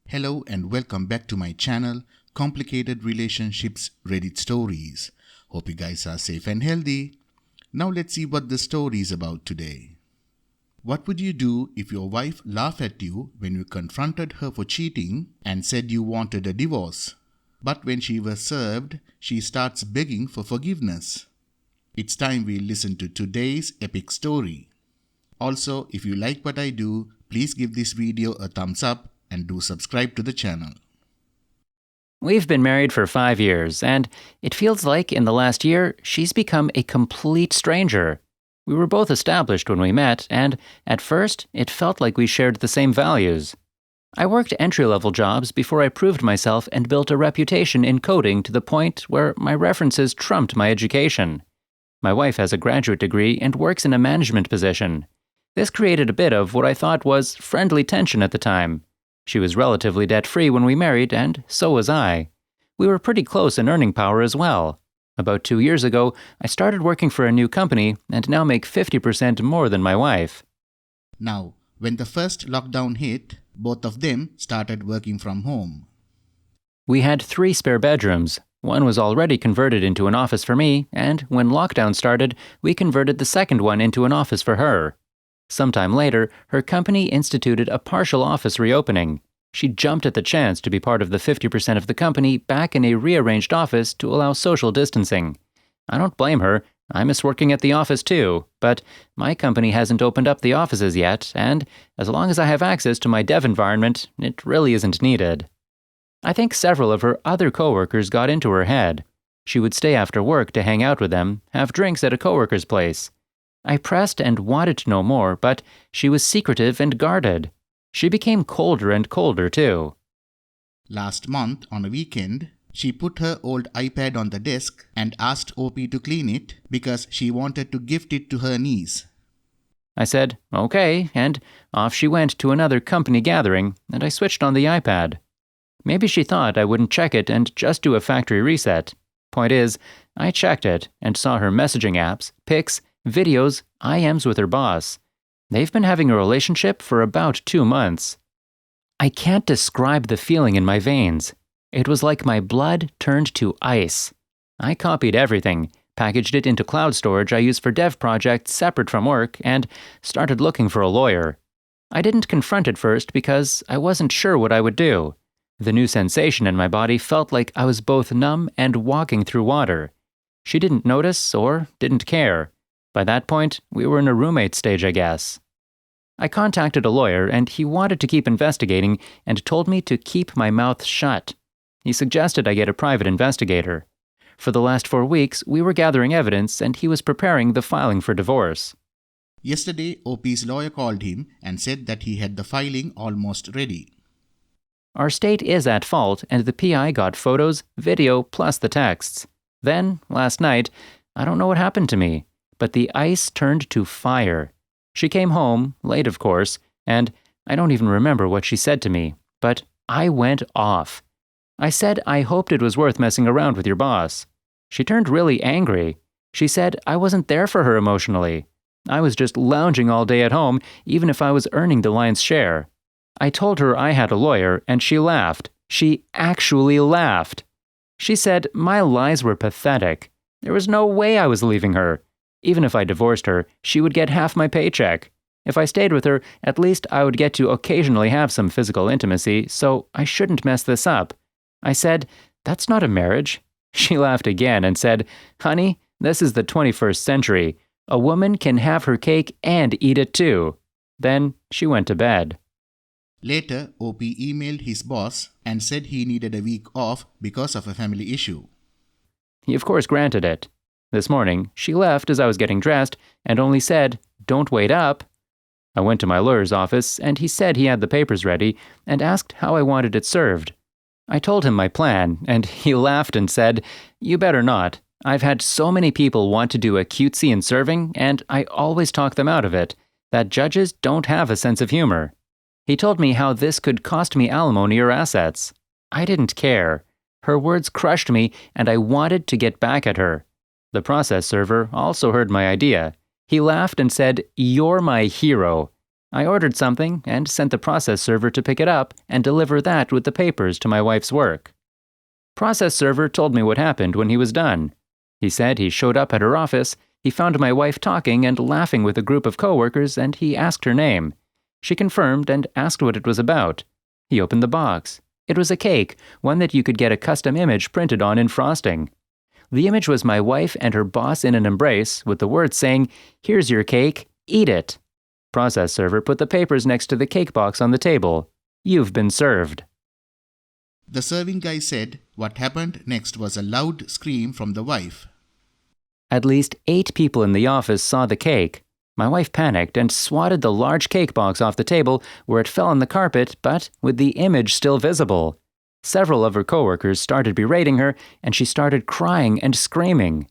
Hello and welcome back to my channel, Complicated Relationships Reddit Stories. Hope you guys are safe and healthy. Now let's see what the story is about today. What would you do if your wife laughed at you when you confronted her for cheating and said you wanted a divorce? But when she was served, she starts begging for forgiveness. It's time we listen to today's epic story. Also, if you like what I do, please give this video a thumbs up and do subscribe to the channel. We've been married for 5 years, and it feels like in the last year, she's become a complete stranger. We were both established when we met, and at first, it felt like we shared the same values. I worked entry-level jobs before I proved myself and built a reputation in coding to the point where my references trumped my education. My wife has a graduate degree and works in a management position. This created a bit of what I thought was friendly tension at the time. She was relatively debt-free when we married, and so was I. We were pretty close in earning power as well. About 2 years ago, I started working for a new company and now make 50% more than my wife. Now, when the first lockdown hit, both of them started working from home. We had 3 spare bedrooms. One was already converted into an office for me, and when lockdown started, we converted the second one into an office for her. Sometime later, her company instituted a partial office reopening. She jumped at the chance to be part of the 50% of the company back in a rearranged office to allow social distancing. I don't blame her. I miss working at the office too, but my company hasn't opened up the offices yet, and as long as I have access to my dev environment, it really isn't needed. I think several of her other coworkers got into her head. She would stay after work to hang out with them, have drinks at a coworker's place. I pressed and wanted to know more, but she was secretive and guarded. She became colder and colder, too. Last month, on a weekend, she put her old iPad on the desk and asked OP to clean it because she wanted to gift it to her niece. I said, okay, and off she went to another company gathering, and I switched on the iPad. Maybe she thought I wouldn't check it and just do a factory reset. Point is, I checked it and saw her messaging apps, pics, videos, IMs with her boss. They've been having a relationship for about 2 months. I can't describe the feeling in my veins. It was like my blood turned to ice. I copied everything, packaged it into cloud storage I use for dev projects separate from work, and started looking for a lawyer. I didn't confront it first because I wasn't sure what I would do. The new sensation in my body felt like I was both numb and walking through water. She didn't notice or didn't care. By that point, we were in a roommate stage, I guess. I contacted a lawyer, and he wanted to keep investigating and told me to keep my mouth shut. He suggested I get a private investigator. For the last 4 weeks, we were gathering evidence, and he was preparing the filing for divorce. Yesterday, OP's lawyer called him and said that he had the filing almost ready. Our state is at fault, and the PI got photos, video, plus the texts. Then, last night, I don't know what happened to me, but the ice turned to fire. She came home, late of course, and I don't even remember what she said to me, but I went off. I said I hoped it was worth messing around with your boss. She turned really angry. She said I wasn't there for her emotionally. I was just lounging all day at home, even if I was earning the lion's share. I told her I had a lawyer, and she laughed. She actually laughed. She said my lies were pathetic. There was no way I was leaving her. Even if I divorced her, she would get half my paycheck. If I stayed with her, at least I would get to occasionally have some physical intimacy, so I shouldn't mess this up. I said, that's not a marriage. She laughed again and said, honey, this is the 21st century. A woman can have her cake and eat it too. Then she went to bed. Later, OP emailed his boss and said he needed a week off because of a family issue. He of course granted it. This morning, she left as I was getting dressed and only said, don't wait up. I went to my lawyer's office and he said he had the papers ready and asked how I wanted it served. I told him my plan and he laughed and said, you better not. I've had so many people want to do a cutesy in serving and I always talk them out of it, that judges don't have a sense of humor. He told me how this could cost me alimony or assets. I didn't care. Her words crushed me and I wanted to get back at her. The process server also heard my idea. He laughed and said, you're my hero. I ordered something and sent the process server to pick it up and deliver that with the papers to my wife's work. Process server told me what happened when he was done. He said he showed up at her office, he found my wife talking and laughing with a group of coworkers, and he asked her name. She confirmed and asked what it was about. He opened the box. It was a cake, one that you could get a custom image printed on in frosting. The image was my wife and her boss in an embrace, with the words saying, "Here's your cake, eat it." Process server put the papers next to the cake box on the table. "You've been served." The serving guy said what happened next was a loud scream from the wife. At least 8 people in the office saw the cake. My wife panicked and swatted the large cake box off the table where it fell on the carpet, but with the image still visible. Several of her coworkers started berating her, and she started crying and screaming.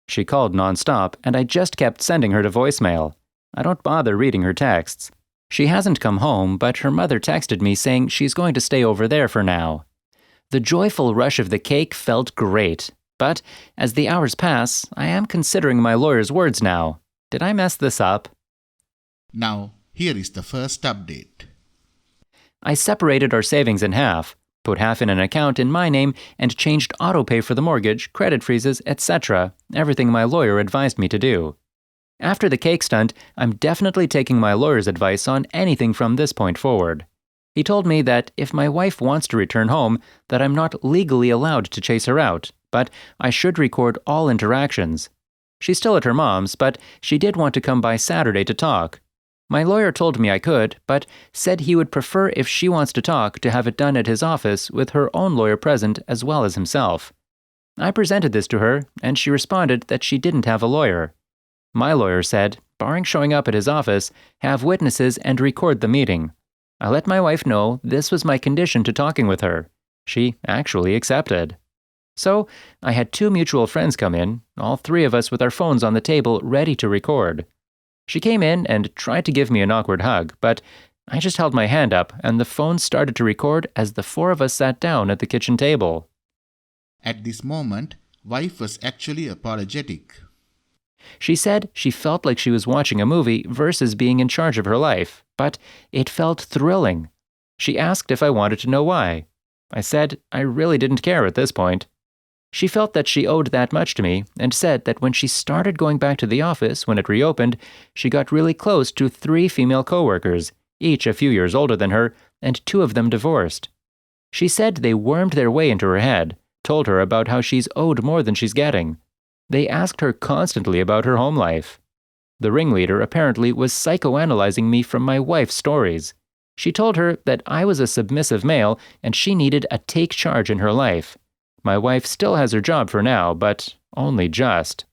She called nonstop, and I just kept sending her to voicemail. I don't bother reading her texts. She hasn't come home, but her mother texted me saying she's going to stay over there for now. The joyful rush of the cake felt great, but as the hours pass, I am considering my lawyer's words now. Did I mess this up? Now, here is the first update. I separated our savings in half, put half in an account in my name, and changed autopay for the mortgage, credit freezes, etc., everything my lawyer advised me to do. After the cake stunt, I'm definitely taking my lawyer's advice on anything from this point forward. He told me that if my wife wants to return home, that I'm not legally allowed to chase her out, but I should record all interactions. She's still at her mom's, but she did want to come by Saturday to talk. My lawyer told me I could, but said he would prefer if she wants to talk to have it done at his office with her own lawyer present as well as himself. I presented this to her, and she responded that she didn't have a lawyer. My lawyer said, barring showing up at his office, have witnesses and record the meeting. I let my wife know this was my condition to talking with her. She actually accepted. So, I had 2 mutual friends come in, all 3 of us with our phones on the table ready to record. She came in and tried to give me an awkward hug, but I just held my hand up and the phone started to record as the 4 of us sat down at the kitchen table. At this moment, wife was actually apologetic. She said she felt like she was watching a movie versus being in charge of her life, but it felt thrilling. She asked if I wanted to know why. I said I really didn't care at this point. She felt that she owed that much to me and said that when she started going back to the office when it reopened, she got really close to 3 female coworkers, each a few years older than her, and 2 of them divorced. She said they wormed their way into her head, told her about how she's owed more than she's getting. They asked her constantly about her home life. The ringleader apparently was psychoanalyzing me from my wife's stories. She told her that I was a submissive male and she needed a take charge in her life. My wife still has her job for now, but only just.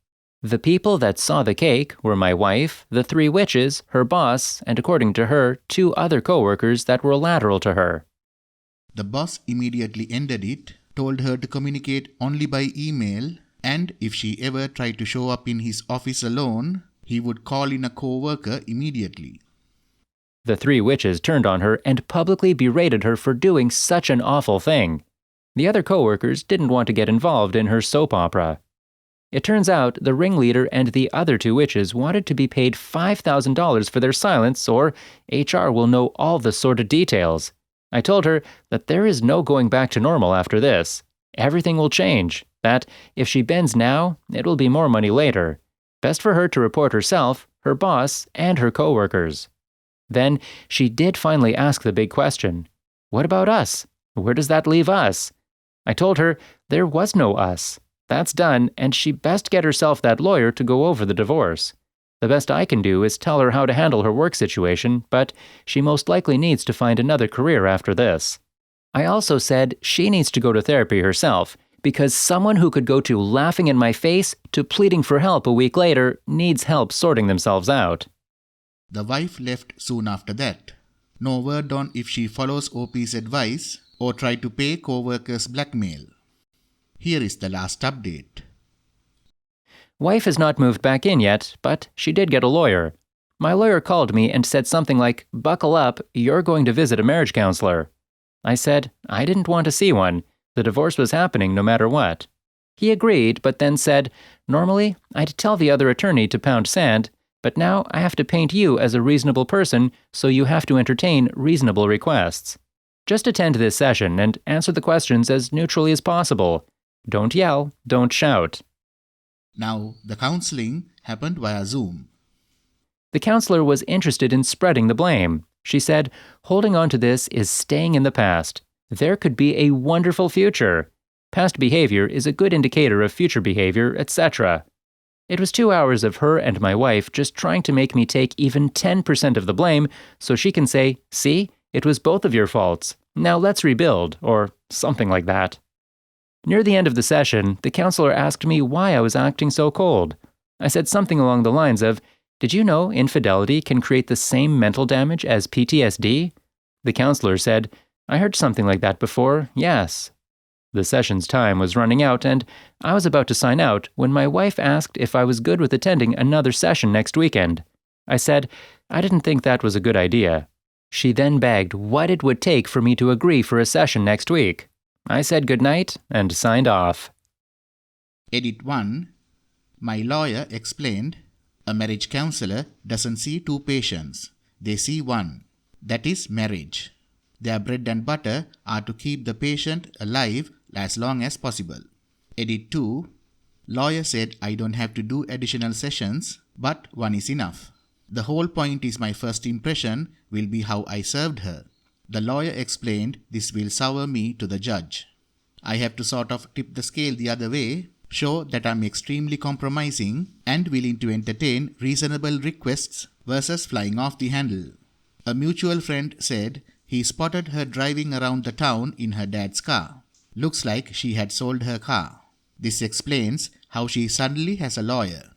The people that saw the cake were my wife, the 3 witches, her boss, and according to her, 2 other coworkers that were lateral to her. The boss immediately ended it, told her to communicate only by email, and if she ever tried to show up in his office alone, he would call in a co-worker immediately. The 3 witches turned on her and publicly berated her for doing such an awful thing. The other coworkers didn't want to get involved in her soap opera. It turns out the ringleader and the other 2 witches wanted to be paid $5,000 for their silence, or HR will know all the sordid details. I told her that there is no going back to normal after this. Everything will change, that if she bends now, it will be more money later. Best for her to report herself, her boss, and her coworkers. Then she did finally ask the big question. What about us? Where does that leave us? I told her there was no us. That's done, and she best get herself that lawyer to go over the divorce. The best I can do is tell her how to handle her work situation, but she most likely needs to find another career after this. I also said she needs to go to therapy herself, because someone who could go to laughing in my face to pleading for help a week later needs help sorting themselves out. The wife left soon after that. No word on if she follows OP's advice or try to pay co-workers blackmail. Here is the last update. Wife has not moved back in yet, but she did get a lawyer. My lawyer called me and said something like, "Buckle up, you're going to visit a marriage counselor." I said I didn't want to see one. The divorce was happening no matter what. He agreed, but then said, "Normally, I'd tell the other attorney to pound sand, But now I have to paint you as a reasonable person, so you have to entertain reasonable requests. Just attend this session and answer the questions as neutrally as possible. Don't yell, don't shout. Now, the counseling happened via Zoom. The counselor was interested in spreading the blame. She said, holding on to this is staying in the past. There could be a wonderful future. Past behavior is a good indicator of future behavior, etc. It was 2 hours of her and my wife just trying to make me take even 10% of the blame so she can say, see, it was both of your faults. Now let's rebuild, or something like that. Near the end of the session, the counselor asked me why I was acting so cold. I said something along the lines of, did you know infidelity can create the same mental damage as PTSD? The counselor said, I heard something like that before, yes. The session's time was running out, and I was about to sign out when my wife asked if I was good with attending another session next weekend. I said I didn't think that was a good idea. She then begged what it would take for me to agree for a session next week. I said goodnight and signed off. Edit 1. My lawyer explained, a marriage counselor doesn't see two patients. They see one. That is marriage. Their bread and butter are to keep the patient alive as long as possible. Edit 2. Lawyer said I don't have to do additional sessions, but one is enough. The whole point is my first impression will be how I served her. The lawyer explained this will sour me to the judge. I have to sort of tip the scale the other way, show that I'm extremely compromising and willing to entertain reasonable requests versus flying off the handle. A mutual friend said he spotted her driving around the town in her dad's car. Looks like she had sold her car. This explains how she suddenly has a lawyer.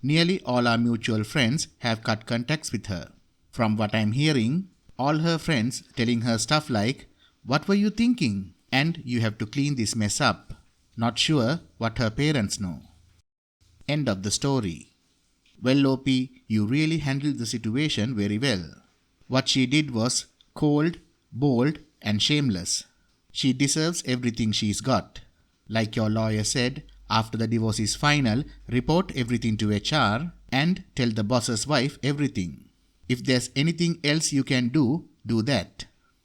Nearly all our mutual friends have cut contacts with her. From what I'm hearing, all her friends telling her stuff like, what were you thinking? And you have to clean this mess up. Not sure what her parents know. End of the story. Well, OP, you really handled the situation very well. What she did was cold, bold, and shameless. She deserves everything she's got. Like your lawyer said, after the divorce is final, report everything to HR and tell the boss's wife everything. If there's anything else you can do, do that.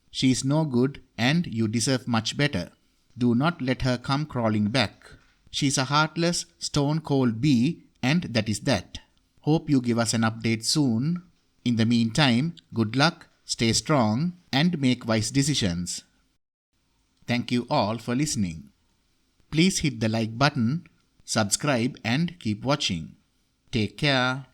She's no good and you deserve much better. Do not let her come crawling back. She's a heartless, stone-cold bee, and that is that. Hope you give us an update soon. In the meantime, good luck, stay strong, and make wise decisions. Thank you all for listening. Please hit the like button, subscribe, and keep watching. Take care.